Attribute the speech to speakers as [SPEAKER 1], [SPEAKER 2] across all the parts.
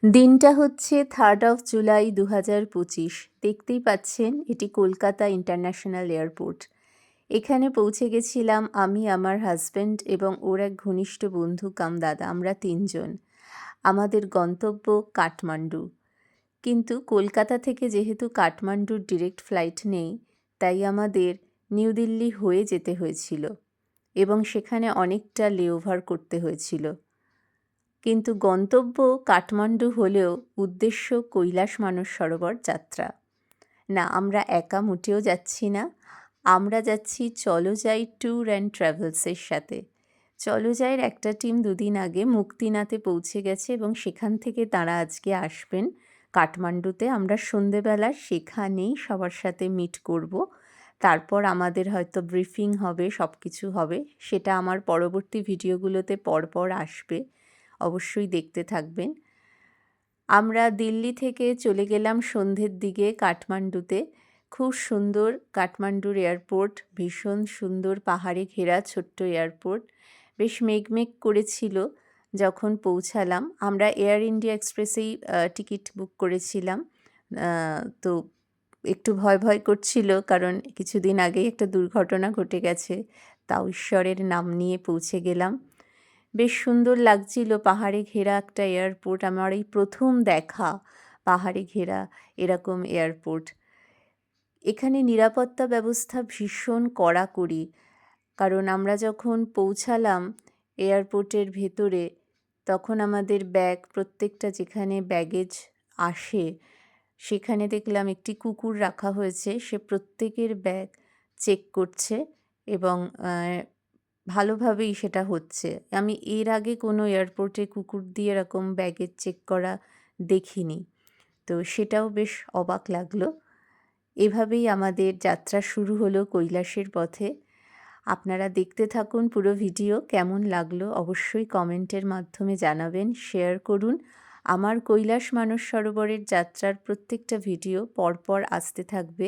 [SPEAKER 1] দিনটা হচ্ছে 3 জুলাই 2025। দেখতেই পাচ্ছেন এটি কলকাতা ইন্টারন্যাশনাল এয়ারপোর্ট। এখানে পৌঁছে গেছিলাম আমি, আমার হাজব্যান্ড এবং ওর এক ঘনিষ্ঠ বন্ধু কাম দাদা। আমরা 3 জন। আমাদের গন্তব্য কাঠমান্ডু। কিন্তু কলকাতা থেকে যেহেতু কাঠমান্ডুর ডিরেক্ট ফ্লাইট নেই, তাই আমাদের নিউ দিল্লি হয়ে যেতে হয়েছিল এবং সেখানে অনেকটা লেওভার করতে হয়েছিল। কিন্তু গন্তব্য কাঠমান্ডু হলেও উদ্দেশ্য কৈলাস মানস সরোবর যাত্রা। না, আমরা একা মোটেও যাচ্ছি না। আমরা যাচ্ছি চলো যাই ট্যুর অ্যান্ড ট্রাভেলসের সাথে। চলো যাইয়ের একটা টিম 2 দিন আগে মুক্তিনাথে পৌঁছে গেছে এবং সেখান থেকে তারা আজকে আসবেন কাঠমান্ডুতে। আমরা সন্ধেবেলা সেখানেই সবার সাথে মিট করব। তারপর আমাদের হয়তো ব্রিফিং হবে, সব কিছু হবে। সেটা আমার পরবর্তী ভিডিওগুলোতে পরপর আসবে। অবশ্যই দেখতে থাকবেন। আমরা দিল্লি থেকে চলে গেলাম সন্ধ্যের দিকে কাঠমান্ডুতে। খুব সুন্দর কাঠমান্ডুর এয়ারপোর্ট, ভীষণ সুন্দর পাহাড়ে ঘেরা ছোট্ট এয়ারপোর্ট। বেশ মেঘমেঘ করেছিল যখন পৌঁছালাম। আমরা এয়ার ইন্ডিয়া এক্সপ্রেসেই টিকিট বুক করেছিলাম। তো একটু ভয় ভয় করছিল, কারণ কিছুদিন আগেই একটা দুর্ঘটনা ঘটে গেছে। তাও ঈশ্বরের নাম নিয়ে পৌঁছে গেলাম। বেশ সুন্দর লাগছিল, পাহাড়ে ঘেরা একটা এয়ারপোর্ট। আমার এই প্রথম দেখা পাহাড়ে ঘেরা এরকম এয়ারপোর্ট। এখানে নিরাপত্তা ব্যবস্থা ভীষণ কড়াকড়ি, কারণ আমরা যখন পৌঁছালাম এয়ারপোর্টের ভেতরে, তখন আমাদের ব্যাগ, প্রত্যেকটা যেখানে ব্যাগেজ আসে সেখানে দেখলাম একটি কুকুর রাখা হয়েছে। সে প্রত্যেকের ব্যাগ চেক করছে এবং ভালোভাবেই সেটা হচ্ছে। আমি এর আগে কোনো এয়ারপোর্টে কুকুর দিয়ে এরকম ব্যাগেজ চেক করা দেখিনি। তো সেটাও বেশ অবাক লাগলো। এভাবেই আমাদের যাত্রা শুরু হলো কৈলাসের পথে। আপনারা দেখতে থাকুন পুরো ভিডিও। কেমন লাগলো অবশ্যই কমেন্টের মাধ্যমে জানাবেন, শেয়ার করুন। আমার কৈলাস মানস সরোবরের যাত্রার প্রত্যেকটা ভিডিও পরপর আসতে থাকবে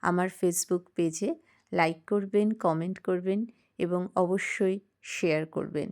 [SPEAKER 1] আমার ফেসবুক পেজে। লাইক করবেন, কমেন্ট করবেন এবং অবশ্যই শেয়ার করবেন।